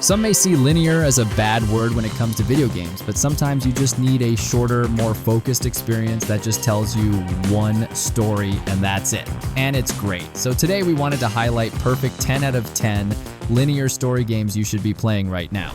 Some may see linear as a bad word when it comes to video games, but sometimes you just need a shorter, more focused experience that just tells you one story and that's it. And it's great. So today we wanted to highlight perfect 10 out of 10 linear story games you should be playing right now.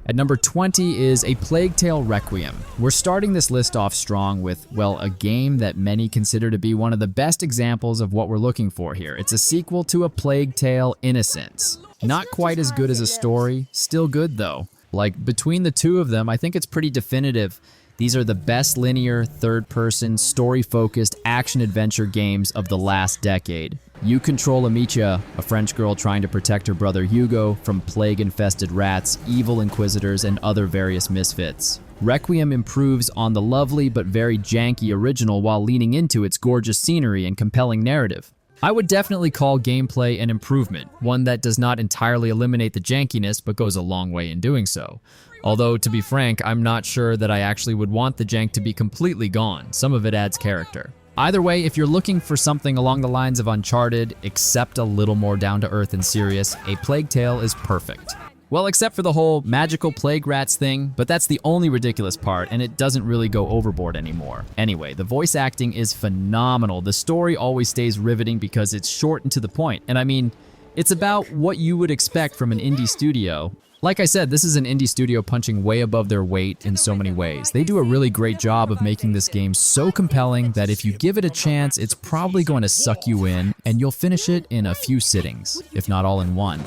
At number 20 is A Plague Tale Requiem. We're starting this list off strong with, well, a game that many consider to be one of the best examples of what we're looking for here. It's a sequel to A Plague Tale: Innocence. Not quite as good as a story, still good though. Like, between the two of them, I think it's pretty definitive. These are the best linear, third-person, story-focused action-adventure games of the last decade. You control Amicia, a French girl trying to protect her brother Hugo from plague-infested rats, evil inquisitors, and other various misfits. Requiem improves on the lovely but very janky original while leaning into its gorgeous scenery and compelling narrative. I would definitely call gameplay an improvement, one that does not entirely eliminate the jankiness but goes a long way in doing so. Although, to be frank, I'm not sure that I actually would want the jank to be completely gone. Some of it adds character. Either way, if you're looking for something along the lines of Uncharted, except a little more down-to-earth and serious, A Plague Tale is perfect. Well, except for the whole magical plague rats thing, but that's the only ridiculous part, and it doesn't really go overboard anymore. Anyway, the voice acting is phenomenal. The story always stays riveting because it's short and to the point, and I mean, it's about what you would expect from an indie studio. Like I said, this is an indie studio punching way above their weight in so many ways. They do a really great job of making this game so compelling that if you give it a chance, it's probably going to suck you in, and you'll finish it in a few sittings, if not all in one.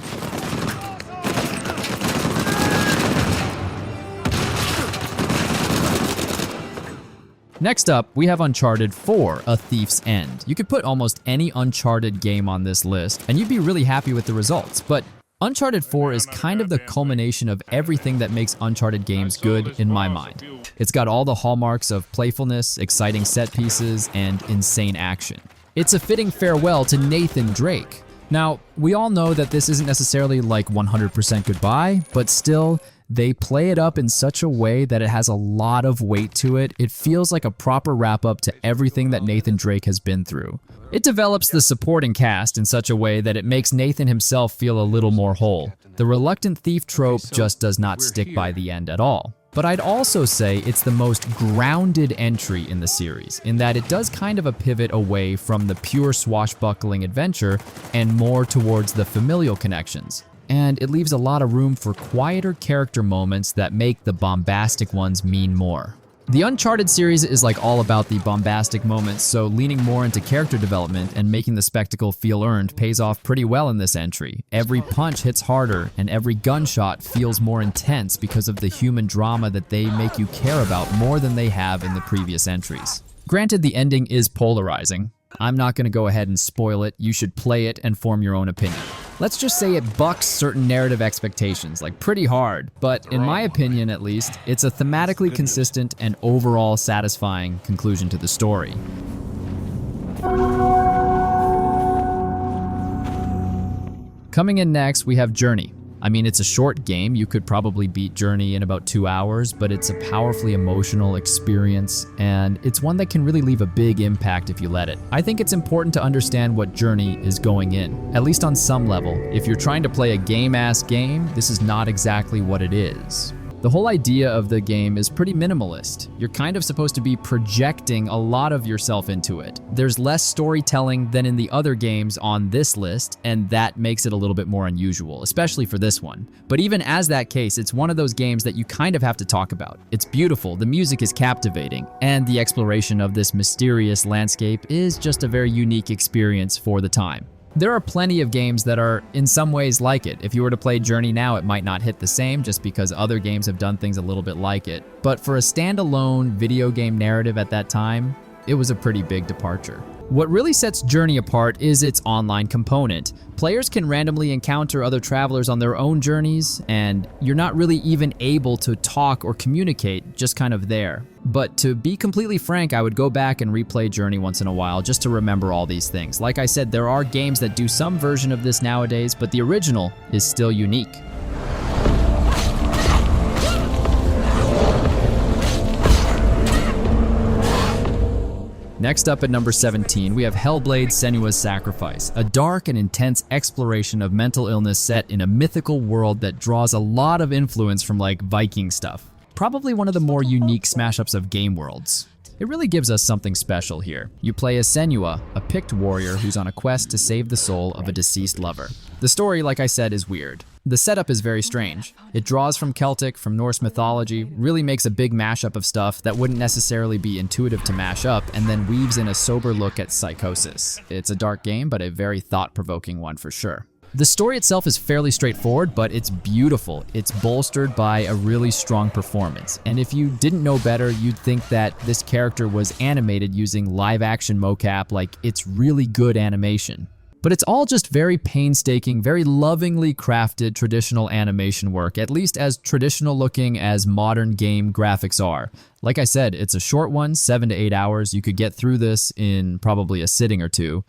Next up, we have Uncharted 4, A Thief's End. You could put almost any Uncharted game on this list, and you'd be really happy with the results, but Uncharted 4 is kind of the culmination of everything that makes Uncharted games good in my mind. It's got all the hallmarks of playfulness, exciting set pieces, and insane action. It's a fitting farewell to Nathan Drake. Now, we all know that this isn't necessarily like 100% goodbye, but still, they play it up in such a way that it has a lot of weight to it. It feels like a proper wrap-up to everything that Nathan Drake has been through. It develops the supporting cast in such a way that it makes Nathan himself feel a little more whole. The reluctant thief trope just does not stick by the end at all. But I'd also say it's the most grounded entry in the series, in that it does kind of a pivot away from the pure swashbuckling adventure and more towards the familial connections. And it leaves a lot of room for quieter character moments that make the bombastic ones mean more. The Uncharted series is like all about the bombastic moments, so leaning more into character development and making the spectacle feel earned pays off pretty well in this entry. Every punch hits harder, and every gunshot feels more intense because of the human drama that they make you care about more than they have in the previous entries. Granted, the ending is polarizing. I'm not going to go ahead and spoil it. You should play it and form your own opinion. Let's just say it bucks certain narrative expectations, like pretty hard, but in my opinion at least, it's a thematically consistent and overall satisfying conclusion to the story. Coming in next, we have Journey. I mean, it's a short game. You could probably beat Journey in about 2 hours, but it's a powerfully emotional experience, and it's one that can really leave a big impact if you let it. I think it's important to understand what Journey is going in, at least on some level. If you're trying to play a game-ass game, this is not exactly what it is. The whole idea of the game is pretty minimalist. You're kind of supposed to be projecting a lot of yourself into it. There's less storytelling than in the other games on this list, and that makes it a little bit more unusual, especially for this one. But even as that case, it's one of those games that you kind of have to talk about. It's beautiful, the music is captivating, and the exploration of this mysterious landscape is just a very unique experience for the time. There are plenty of games that are in some ways like it. If you were to play Journey now, it might not hit the same just because other games have done things a little bit like it. But for a standalone video game narrative at that time, it was a pretty big departure. What really sets Journey apart is its online component. Players can randomly encounter other travelers on their own journeys, and you're not really even able to talk or communicate, just kind of there. But to be completely frank, I would go back and replay Journey once in a while just to remember all these things. Like I said, there are games that do some version of this nowadays, but the original is still unique. Next up at number 17, we have Hellblade: Senua's Sacrifice, a dark and intense exploration of mental illness set in a mythical world that draws a lot of influence from like Viking stuff. Probably one of the more unique smash-ups of game worlds. It really gives us something special here. You play as Senua, a picked warrior who's on a quest to save the soul of a deceased lover. The story, like I said, is weird. The setup is very strange. It draws from Celtic, from Norse mythology, really makes a big mashup of stuff that wouldn't necessarily be intuitive to mash up, and then weaves in a sober look at psychosis. It's a dark game, but a very thought-provoking one for sure. The story itself is fairly straightforward, but it's beautiful. It's bolstered by a really strong performance. And if you didn't know better, you'd think that this character was animated using live-action mocap, like it's really good animation. But it's all just very painstaking, very lovingly crafted traditional animation work, at least as traditional looking as modern game graphics are. Like I said, it's a short one, 7 to 8 hours. You could get through this in probably a sitting or two.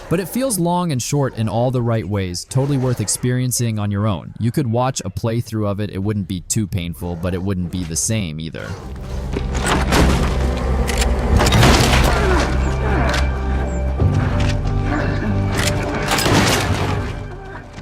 But it feels long and short in all the right ways, totally worth experiencing on your own. You could watch a playthrough of it, it wouldn't be too painful, but it wouldn't be the same either.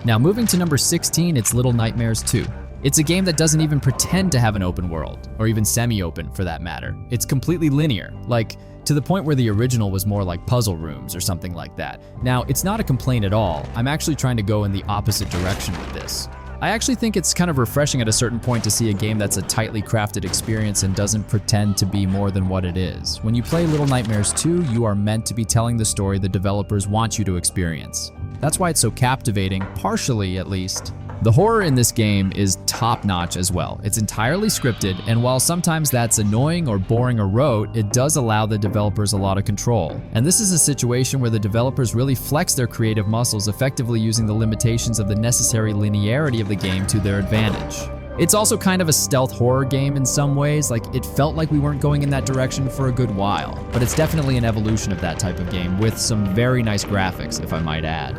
Now moving to number 16, it's Little Nightmares 2. It's a game that doesn't even pretend to have an open world, or even semi-open for that matter. It's completely linear, like to the point where the original was more like puzzle rooms or something like that. Now, it's not a complaint at all. I'm actually trying to go in the opposite direction with this. I actually think it's kind of refreshing at a certain point to see a game that's a tightly crafted experience and doesn't pretend to be more than what it is. When you play Little Nightmares 2, you are meant to be telling the story the developers want you to experience. That's why it's so captivating, partially at least. The horror in this game is top-notch as well. It's entirely scripted, and while sometimes that's annoying or boring or rote, it does allow the developers a lot of control. And this is a situation where the developers really flex their creative muscles, effectively using the limitations of the necessary linearity of the game to their advantage. It's also kind of a stealth horror game in some ways, like it felt like we weren't going in that direction for a good while. But it's definitely an evolution of that type of game with some very nice graphics, if I might add.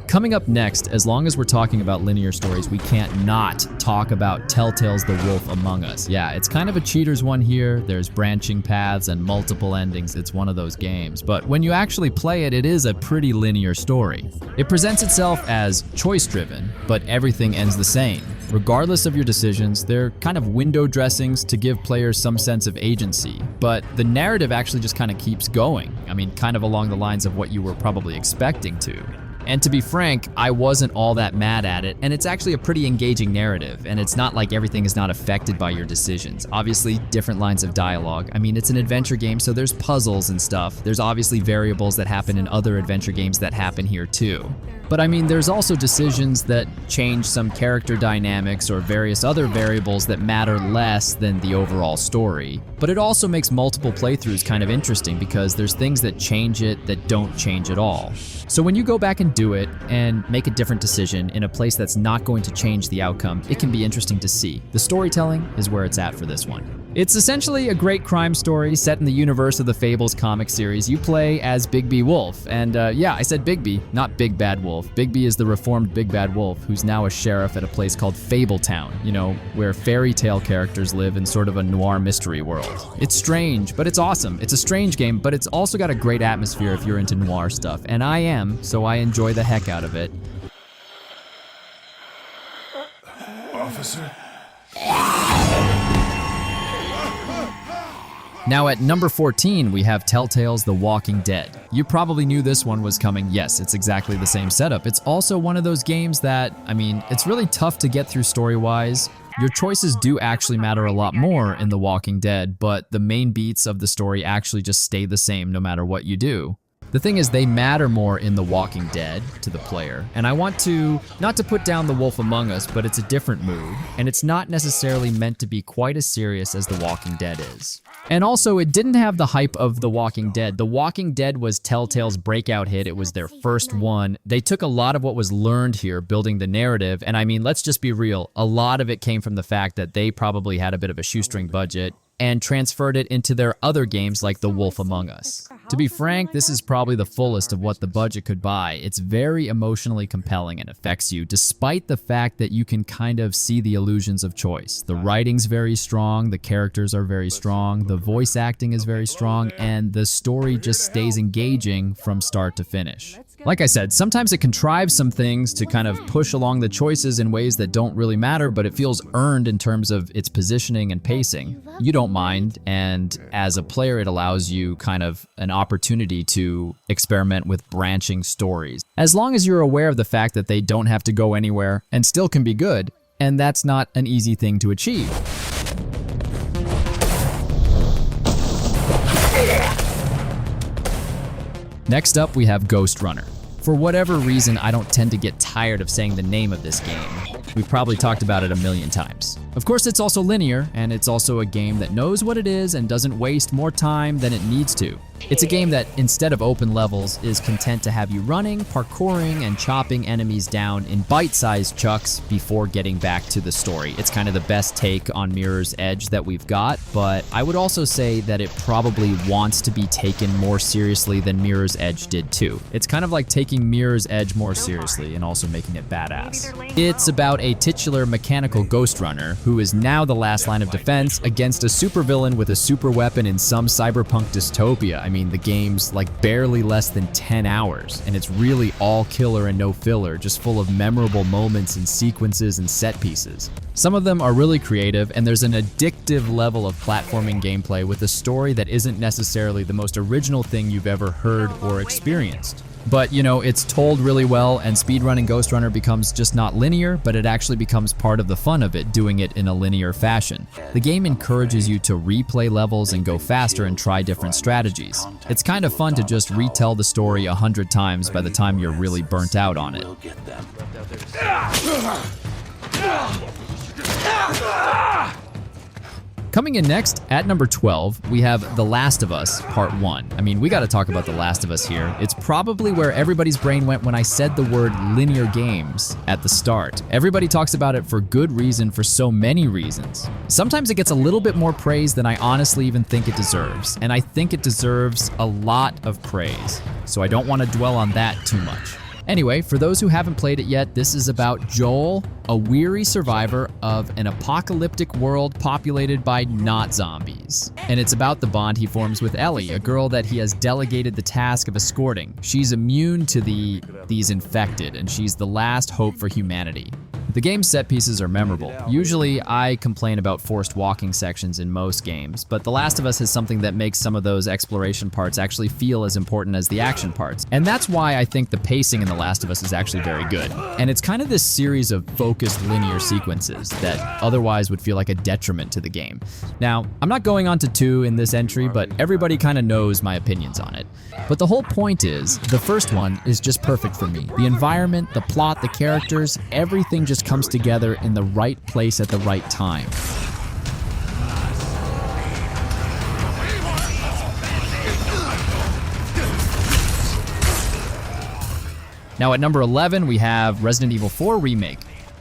Coming up next, as long as we're talking about linear stories, we can't not talk about Telltale's The Wolf Among Us. Yeah, it's kind of a cheater's one here. There's branching paths and multiple endings. It's one of those games. But when you actually play it, it is a pretty linear story. It presents itself as choice-driven, but everything ends the same. Regardless of your decisions, they're kind of window dressings to give players some sense of agency. But the narrative actually just kind of keeps going. I mean, kind of along the lines of what you were probably expecting to. And to be frank, I wasn't all that mad at it, and it's actually a pretty engaging narrative, and it's not like everything is not affected by your decisions. Obviously, different lines of dialogue. I mean, it's an adventure game, so there's puzzles and stuff. There's obviously variables that happen in other adventure games that happen here too. But I mean, there's also decisions that change some character dynamics or various other variables that matter less than the overall story. But it also makes multiple playthroughs kind of interesting because there's things that change it that don't change at all. So when you go back and do it and make a different decision in a place that's not going to change the outcome, it can be interesting to see. The storytelling is where it's at for this one. It's essentially a great crime story set in the universe of the Fables comic series. You play as Bigby Wolf, and yeah, I said Bigby, not Big Bad Wolf. Bigby is the reformed Big Bad Wolf, who's now a sheriff at a place called Fabletown, you know, where fairy tale characters live in sort of a noir mystery world. It's strange, but it's awesome. It's a strange game, but it's also got a great atmosphere if you're into noir stuff, and I am, so I enjoy the heck out of it. Officer? Now at number 14, we have Telltale's The Walking Dead. You probably knew this one was coming. Yes, it's exactly the same setup. It's also one of those games that, I mean, it's really tough to get through story-wise. Your choices do actually matter a lot more in The Walking Dead, but the main beats of the story actually just stay the same no matter what you do. The thing is, they matter more in The Walking Dead to the player, and I want to, not to put down The Wolf Among Us, but it's a different mood, and it's not necessarily meant to be quite as serious as The Walking Dead is. And also, it didn't have the hype of The Walking Dead. The Walking Dead was Telltale's breakout hit. It was their first one. They took a lot of what was learned here, building the narrative, and I mean, let's just be real, a lot of it came from the fact that they probably had a bit of a shoestring budget and transferred it into their other games like The Wolf Among Us. To be frank, this is probably the fullest of what the budget could buy. It's very emotionally compelling and affects you, despite the fact that you can kind of see the illusions of choice. The writing's very strong, the characters are very strong, the voice acting is very strong, and the story just stays engaging from start to finish. Like I said, sometimes it contrives some things to kind of push along the choices in ways that don't really matter, but it feels earned in terms of its positioning and pacing. You don't mind, and as a player, it allows you kind of an opportunity to experiment with branching stories. As long as you're aware of the fact that they don't have to go anywhere and still can be good, and that's not an easy thing to achieve. Next up, we have Ghostrunner. For whatever reason, I don't tend to get tired of saying the name of this game. We've probably talked about it a million times. Of course, it's also linear, and it's also a game that knows what it is and doesn't waste more time than it needs to. It's a game that, instead of open levels, is content to have you running, parkouring, and chopping enemies down in bite-sized chunks before getting back to the story. It's kind of the best take on Mirror's Edge that we've got, but I would also say that it probably wants to be taken more seriously than Mirror's Edge did too. It's kind of like taking Mirror's Edge more seriously and also making it badass. It's about a titular mechanical Ghostrunner who is now the last line of defense against a supervillain with a super weapon in some cyberpunk dystopia. I mean, the game's like barely less than 10 hours, and it's really all killer and no filler, just full of memorable moments and sequences and set pieces. Some of them are really creative, and there's an addictive level of platforming gameplay with a story that isn't necessarily the most original thing you've ever heard or experienced. But, you know, it's told really well, and speedrunning Ghostrunner becomes just not linear, but it actually becomes part of the fun of it, doing it in a linear fashion. The game encourages you to replay levels and go faster and try different strategies. It's kind of fun to just retell the story 100 times by the time you're really burnt out on it. Coming in next, at number 12, we have The Last of Us Part 1. I mean, we gotta talk about The Last of Us here. It's probably where everybody's brain went when I said the word linear games at the start. Everybody talks about it for good reason, for so many reasons. Sometimes it gets a little bit more praise than I honestly even think it deserves, and I think it deserves a lot of praise, so I don't want to dwell on that too much. Anyway, for those who haven't played it yet, this is about Joel, a weary survivor of an apocalyptic world populated by not zombies. And it's about the bond he forms with Ellie, a girl that he has delegated the task of escorting. She's immune to these infected, and she's the last hope for humanity. The game's set pieces are memorable. Usually, I complain about forced walking sections in most games, but The Last of Us has something that makes some of those exploration parts actually feel as important as the action parts. And that's why I think the pacing in The Last of Us is actually very good. And it's kind of this series of focused linear sequences that otherwise would feel like a detriment to the game. Now, I'm not going on to 2 in this entry, but everybody kind of knows my opinions on it. But the whole point is, the first one is just perfect for me. The environment, the plot, the characters, everything just comes together in the right place at the right time. Now at number 11, we have Resident Evil 4 Remake.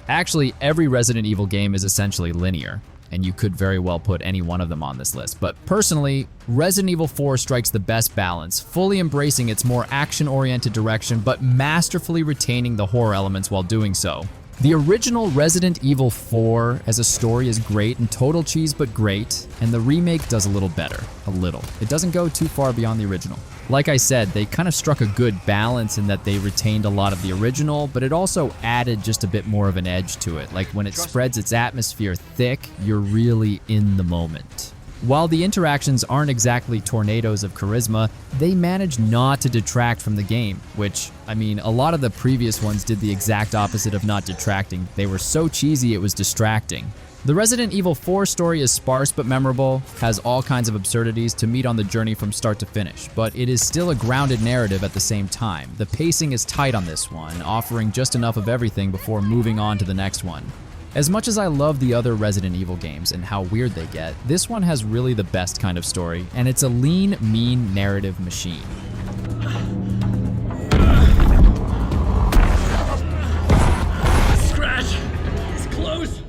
Actually, every Resident Evil game is essentially linear, and you could very well put any one of them on this list. But personally, Resident Evil 4 strikes the best balance, fully embracing its more action-oriented direction, but masterfully retaining the horror elements while doing so. The original Resident Evil 4 as a story is great and total cheese but great, and the remake does a little better, a little. It doesn't go too far beyond the original. Like I said, they kind of struck a good balance in that they retained a lot of the original, but it also added just a bit more of an edge to it. Like when it spreads its atmosphere thick, you're really in the moment. While the interactions aren't exactly tornadoes of charisma, they manage not to detract from the game, which, I mean, a lot of the previous ones did the exact opposite of not detracting. They were so cheesy it was distracting. The Resident Evil 4 story is sparse but memorable, has all kinds of absurdities to meet on the journey from start to finish, but it is still a grounded narrative at the same time. The pacing is tight on this one, offering just enough of everything before moving on to the next one. As much as I love the other Resident Evil games and how weird they get, this one has really the best kind of story, and it's a lean, mean narrative machine. Scratch! It's close!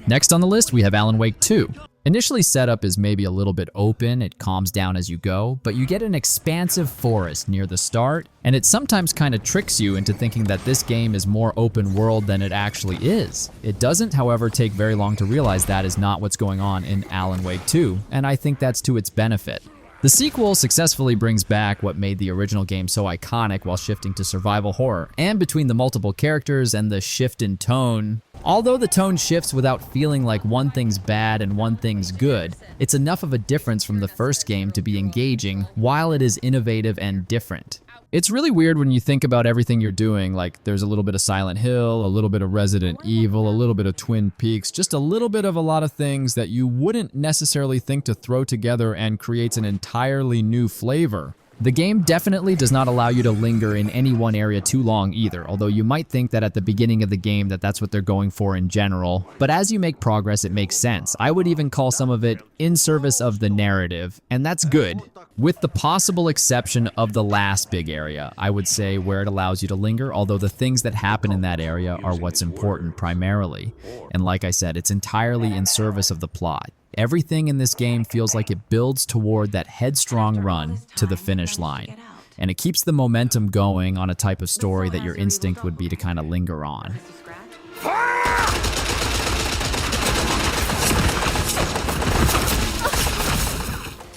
Next on the list, we have Alan Wake 2. Initially setup is maybe a little bit open, it calms down as you go, but you get an expansive forest near the start, and it sometimes kind of tricks you into thinking that this game is more open world than it actually is. It doesn't, however, take very long to realize that is not what's going on in Alan Wake 2, and I think that's to its benefit. The sequel successfully brings back what made the original game so iconic while shifting to survival horror, and between the multiple characters and the shift in tone, although the tone shifts without feeling like one thing's bad and one thing's good, it's enough of a difference from the first game to be engaging while it is innovative and different. It's really weird when you think about everything you're doing, like there's a little bit of Silent Hill, a little bit of Resident Evil, a little bit of Twin Peaks, just a little bit of a lot of things that you wouldn't necessarily think to throw together and creates an entirely new flavor. The game definitely does not allow you to linger in any one area too long either, although you might think that at the beginning of the game that's what they're going for in general. But as you make progress, it makes sense. I would even call some of it in service of the narrative, and that's good. With the possible exception of the last big area, I would say, where it allows you to linger, although the things that happen in that area are what's important primarily. And like I said, it's entirely in service of the plot. Everything in this game feels like it builds toward that headstrong run to the finish line. And it keeps the momentum going on a type of story that your instinct would be to kind of linger on.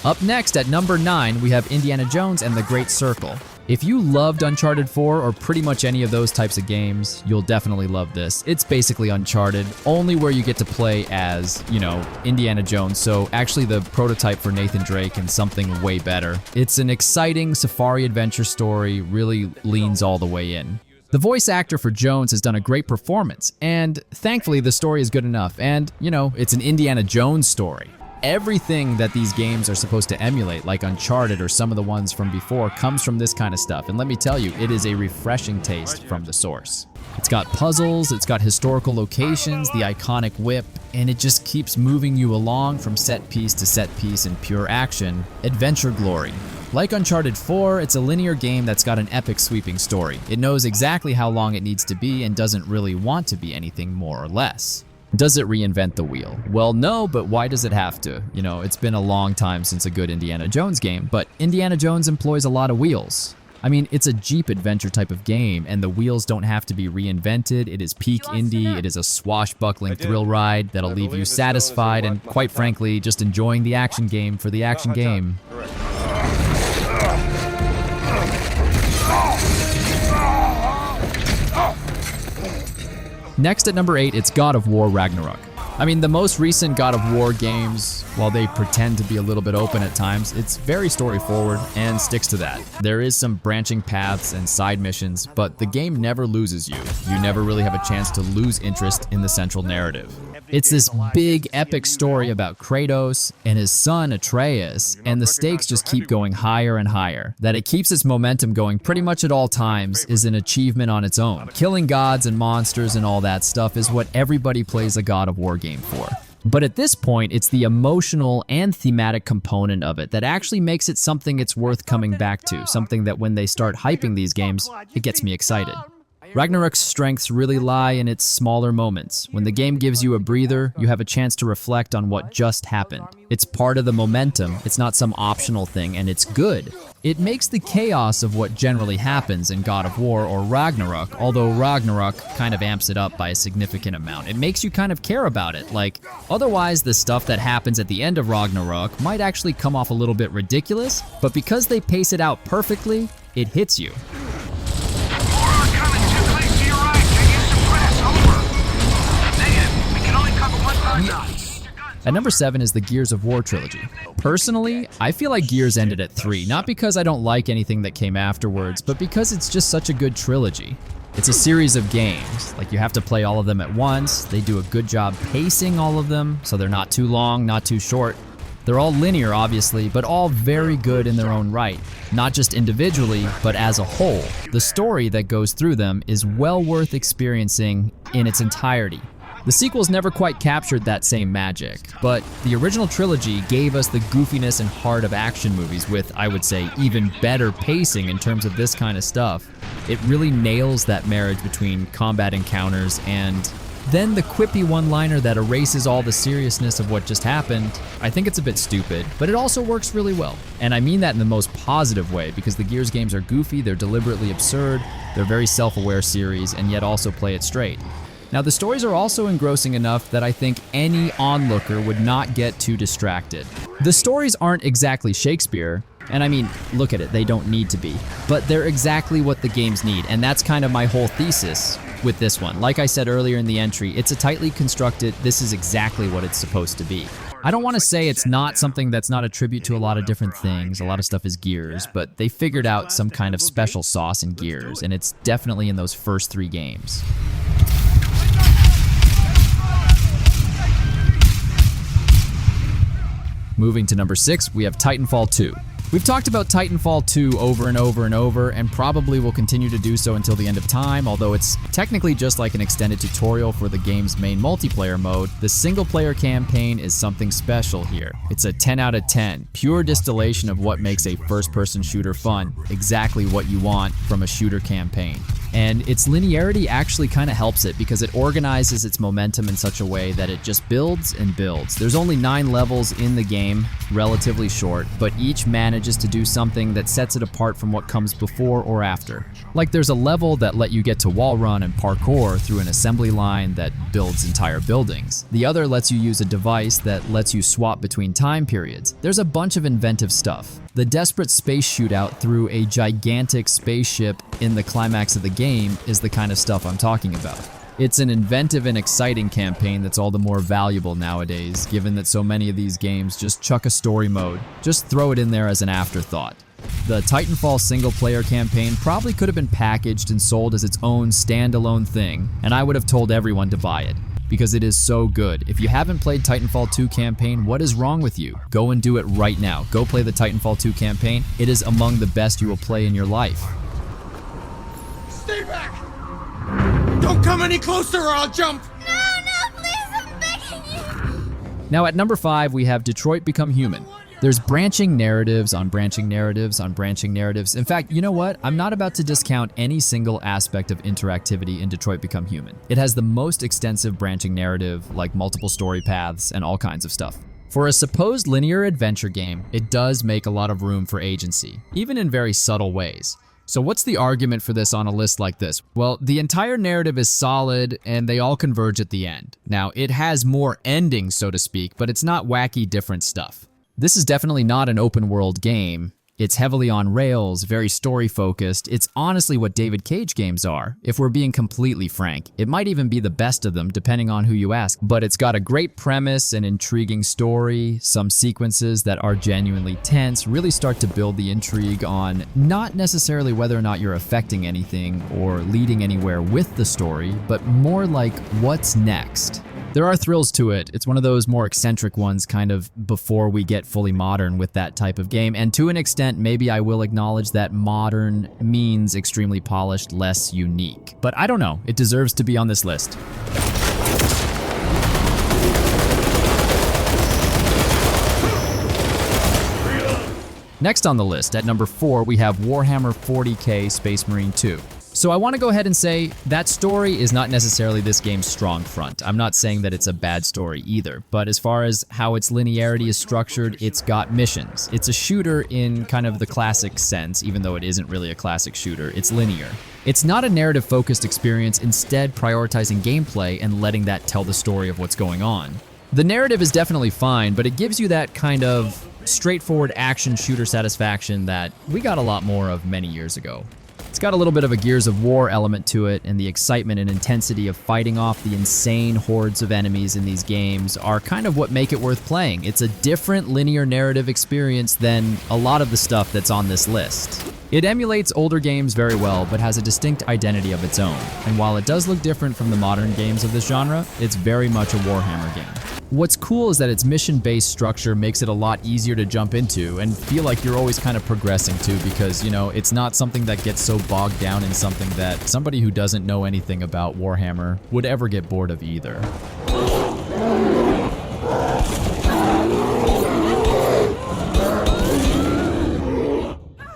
Up next at number 9, we have Indiana Jones and the Great Circle. If you loved Uncharted 4 or pretty much any of those types of games, you'll definitely love this. It's basically Uncharted, only where you get to play as, Indiana Jones, so actually the prototype for Nathan Drake and something way better. It's an exciting safari adventure story, really leans all the way in. The voice actor for Jones has done a great performance, and thankfully the story is good enough, and, it's an Indiana Jones story. Everything that these games are supposed to emulate, like Uncharted or some of the ones from before, comes from this kind of stuff. And let me tell you, it is a refreshing taste from the source. It's got puzzles, it's got historical locations, the iconic whip, and it just keeps moving you along from set piece to set piece in pure action, adventure glory. Like Uncharted 4, it's a linear game that's got an epic sweeping story. It knows exactly how long it needs to be and doesn't really want to be anything more or less. Does it reinvent the wheel? Well, no, but why does it have to? It's been a long time since a good Indiana Jones game, but Indiana Jones employs a lot of wheels. I mean, it's a Jeep adventure type of game, and the wheels don't have to be reinvented. It is peak indie, it is a swashbuckling thrill ride that'll leave you satisfied and, quite frankly, just enjoying the action game for the action game. Next at number 8, it's God of War Ragnarök. I mean, the most recent God of War games, while they pretend to be a little bit open at times, it's very story forward and sticks to that. There is some branching paths and side missions, but the game never loses you. You never really have a chance to lose interest in the central narrative. It's this big epic story about Kratos and his son Atreus, and the stakes just keep going higher and higher. That it keeps its momentum going pretty much at all times is an achievement on its own. Killing gods and monsters and all that stuff is what everybody plays a God of War game for. But at this point, it's the emotional and thematic component of it that actually makes it something it's worth coming back to, something that when they start hyping these games, it gets me excited. Ragnarok's strengths really lie in its smaller moments. When the game gives you a breather, you have a chance to reflect on what just happened. It's part of the momentum, it's not some optional thing, and it's good. It makes the chaos of what generally happens in God of War or Ragnarök, although Ragnarök kind of amps it up by a significant amount. It makes you kind of care about it, like, otherwise the stuff that happens at the end of Ragnarök might actually come off a little bit ridiculous, but because they pace it out perfectly, it hits you. At number 7 is the Gears of War Trilogy. Personally, I feel like Gears ended at 3, not because I don't like anything that came afterwards, but because it's just such a good trilogy. It's a series of games, like you have to play all of them at once. They do a good job pacing all of them, so they're not too long, not too short. They're all linear, obviously, but all very good in their own right. Not just individually, but as a whole. The story that goes through them is well worth experiencing in its entirety. The sequels never quite captured that same magic, but the original trilogy gave us the goofiness and heart of action movies with, I would say, even better pacing in terms of this kind of stuff. It really nails that marriage between combat encounters and Then the quippy one-liner that erases all the seriousness of what just happened, I think it's a bit stupid, but it also works really well. And I mean that in the most positive way, because the Gears games are goofy, they're deliberately absurd, they're very self-aware series, and yet also play it straight. Now the stories are also engrossing enough that I think any onlooker would not get too distracted. The stories aren't exactly Shakespeare, and I mean, look at it, they don't need to be, but they're exactly what the games need, and that's kind of my whole thesis with this one. Like I said earlier in the entry, it's a tightly constructed, this is exactly what it's supposed to be. I don't want to say it's not something that's not a tribute to a lot of different things, a lot of stuff is Gears, but they figured out some kind of special sauce in Gears, and it's definitely in those first 3 games. Moving to number 6, we have Titanfall 2. We've talked about Titanfall 2 over and over and over, and probably will continue to do so until the end of time, although it's technically just like an extended tutorial for the game's main multiplayer mode. The single-player campaign is something special here. It's a 10 out of 10, pure distillation of what makes a first-person shooter fun, exactly what you want from a shooter campaign. And its linearity actually kind of helps it because it organizes its momentum in such a way that it just builds and builds. There's only 9 levels in the game, relatively short, but each manages to do something that sets it apart from what comes before or after. Like there's a level that let you get to wall run and parkour through an assembly line that builds entire buildings. The other lets you use a device that lets you swap between time periods. There's a bunch of inventive stuff. The desperate space shootout through a gigantic spaceship in the climax of the game is the kind of stuff I'm talking about. It's an inventive and exciting campaign that's all the more valuable nowadays, given that so many of these games just chuck a story mode. Just throw it in there as an afterthought. The Titanfall single-player campaign probably could have been packaged and sold as its own standalone thing, and I would have told everyone to buy it, because it is so good. If you haven't played Titanfall 2 campaign, what is wrong with you? Go and do it right now. Go play the Titanfall 2 campaign. It is among the best you will play in your life. Stay back! Don't come any closer or I'll jump! No, please, I'm begging you! Now at number 5, we have Detroit Become Human. There's branching narratives on branching narratives on branching narratives. In fact, you know what? I'm not about to discount any single aspect of interactivity in Detroit Become Human. It has the most extensive branching narrative, like multiple story paths and all kinds of stuff. For a supposed linear adventure game, it does make a lot of room for agency, even in very subtle ways. So what's the argument for this on a list like this? Well, the entire narrative is solid and they all converge at the end. Now, it has more endings, so to speak, but it's not wacky different stuff. This is definitely not an open world game. It's heavily on rails, very story focused. It's honestly what David Cage games are, if we're being completely frank. It might even be the best of them, depending on who you ask, but it's got a great premise, an intriguing story, some sequences that are genuinely tense, really start to build the intrigue on not necessarily whether or not you're affecting anything or leading anywhere with the story, but more like what's next. There are thrills to it. It's one of those more eccentric ones kind of before we get fully modern with that type of game. And to an extent, maybe I will acknowledge that modern means extremely polished, less unique. But I don't know, it deserves to be on this list. Next on the list, at number 4, we have Warhammer 40k Space Marine 2. So I want to go ahead and say that story is not necessarily this game's strong front. I'm not saying that it's a bad story either, but as far as how its linearity is structured, it's got missions. It's a shooter in kind of the classic sense, even though it isn't really a classic shooter. It's linear. It's not a narrative-focused experience, instead prioritizing gameplay and letting that tell the story of what's going on. The narrative is definitely fine, but it gives you that kind of straightforward action shooter satisfaction that we got a lot more of many years ago. It's got a little bit of a Gears of War element to it, and the excitement and intensity of fighting off the insane hordes of enemies in these games are kind of what make it worth playing. It's a different linear narrative experience than a lot of the stuff that's on this list. It emulates older games very well, but has a distinct identity of its own. And while it does look different from the modern games of this genre, it's very much a Warhammer game. What's cool is that its mission-based structure makes it a lot easier to jump into and feel like you're always kind of progressing too, because, you know, it's not something that gets so bogged down in something that somebody who doesn't know anything about Warhammer would ever get bored of either.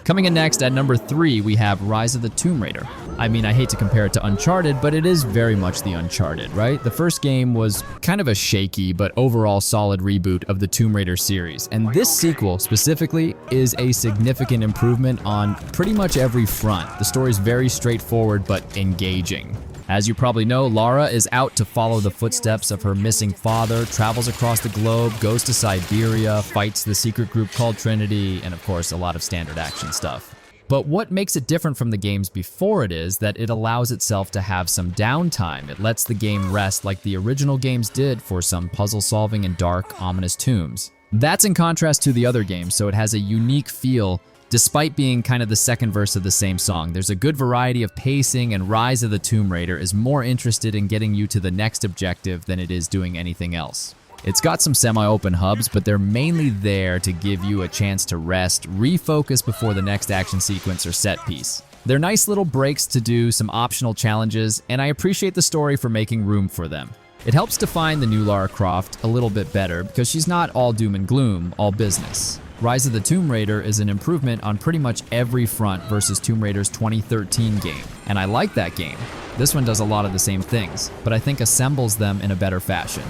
Coming in next at number 3, we have Rise of the Tomb Raider. I mean, I hate to compare it to Uncharted, but it is very much the Uncharted, right? The first game was kind of a shaky but overall solid reboot of the Tomb Raider series, and this sequel specifically is a significant improvement on pretty much every front. The story's very straightforward but engaging. As you probably know, Lara is out to follow the footsteps of her missing father, travels across the globe, goes to Siberia, fights the secret group called Trinity, and of course a lot of standard action stuff. But what makes it different from the games before it is that it allows itself to have some downtime. It lets the game rest like the original games did for some puzzle solving in dark, ominous tombs. That's in contrast to the other games, so it has a unique feel despite being kind of the second verse of the same song. There's a good variety of pacing, and Rise of the Tomb Raider is more interested in getting you to the next objective than it is doing anything else. It's got some semi-open hubs, but they're mainly there to give you a chance to rest, refocus before the next action sequence or set piece. They're nice little breaks to do some optional challenges, and I appreciate the story for making room for them. It helps define the new Lara Croft a little bit better because she's not all doom and gloom, all business. Rise of the Tomb Raider is an improvement on pretty much every front versus Tomb Raider's 2013 game, and I like that game. This one does a lot of the same things, but I think assembles them in a better fashion.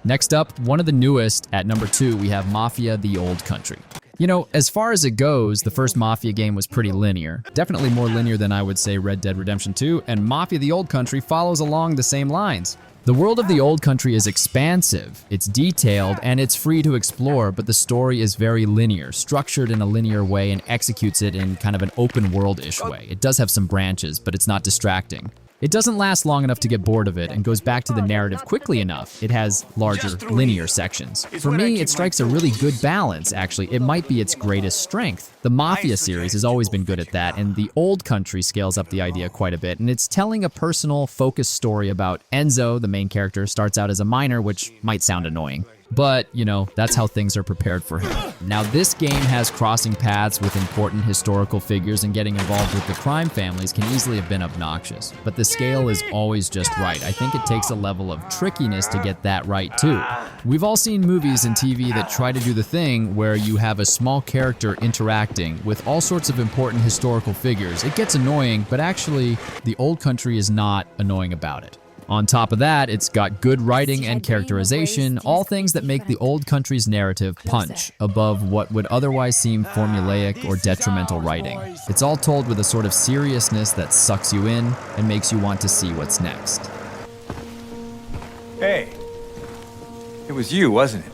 Next up, one of the newest, at number 2, we have Mafia: The Old Country. You know, as far as it goes, the first Mafia game was pretty linear. Definitely more linear than I would say Red Dead Redemption 2, and Mafia: The Old Country follows along the same lines. The world of The Old Country is expansive, it's detailed, and it's free to explore, but the story is very linear, structured in a linear way and executes it in kind of an open world-ish way. It does have some branches, but it's not distracting. It doesn't last long enough to get bored of it and goes back to the narrative quickly enough. It has larger, linear sections. For me, it strikes a really good balance, actually. It might be its greatest strength. The Mafia series has always been good at that, and The Old Country scales up the idea quite a bit, and it's telling a personal, focused story about Enzo, the main character, starts out as a miner, which might sound annoying. But, you know, that's how things are prepared for him. Now, this game has crossing paths with important historical figures, and getting involved with the crime families can easily have been obnoxious. But the scale is always just right. I think it takes a level of trickiness to get that right, too. We've all seen movies and TV that try to do the thing where you have a small character interacting with all sorts of important historical figures. It gets annoying, but actually, The Old Country is not annoying about it. On top of that, it's got good writing and characterization, all things that make The Old Country's narrative punch above what would otherwise seem formulaic or detrimental writing. It's all told with a sort of seriousness that sucks you in and makes you want to see what's next. Hey, it was you, wasn't it?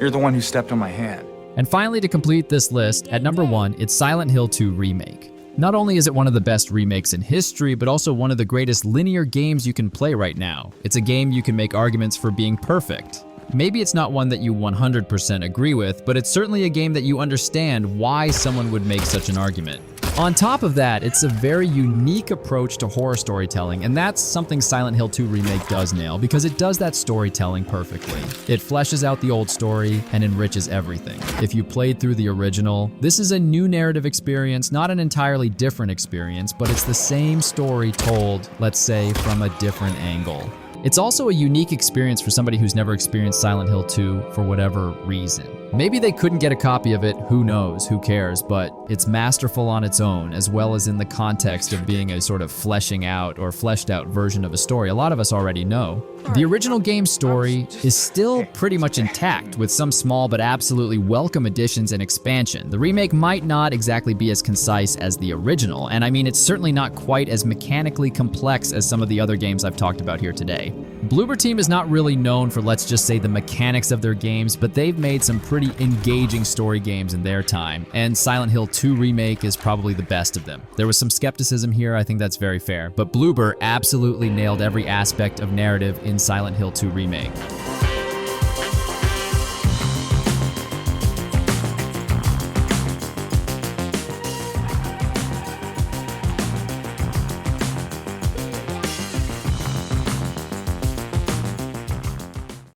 You're the one who stepped on my hand. And finally, to complete this list, at number 1, it's Silent Hill 2 Remake. Not only is it one of the best remakes in history, but also one of the greatest linear games you can play right now. It's a game you can make arguments for being perfect. Maybe it's not one that you 100% agree with, but it's certainly a game that you understand why someone would make such an argument. On top of that, it's a very unique approach to horror storytelling, and that's something Silent Hill 2 Remake does nail, because it does that storytelling perfectly. It fleshes out the old story and enriches everything. If you played through the original, this is a new narrative experience, not an entirely different experience, but it's the same story told, let's say, from a different angle. It's also a unique experience for somebody who's never experienced Silent Hill 2 for whatever reason. Maybe they couldn't get a copy of it, who knows, who cares, but it's masterful on its own, as well as in the context of being a sort of fleshing out or fleshed out version of a story a lot of us already know. The original game's story is still pretty much intact, with some small but absolutely welcome additions and expansion. The remake might not exactly be as concise as the original, and I mean, it's certainly not quite as mechanically complex as some of the other games I've talked about here today. Bloober Team is not really known for, let's just say, the mechanics of their games, but they've made some pretty engaging story games in their time, and Silent Hill 2 Remake is probably the best of them. There was some skepticism here, I think that's very fair, but Bloober absolutely nailed every aspect of narrative in Silent Hill 2 Remake.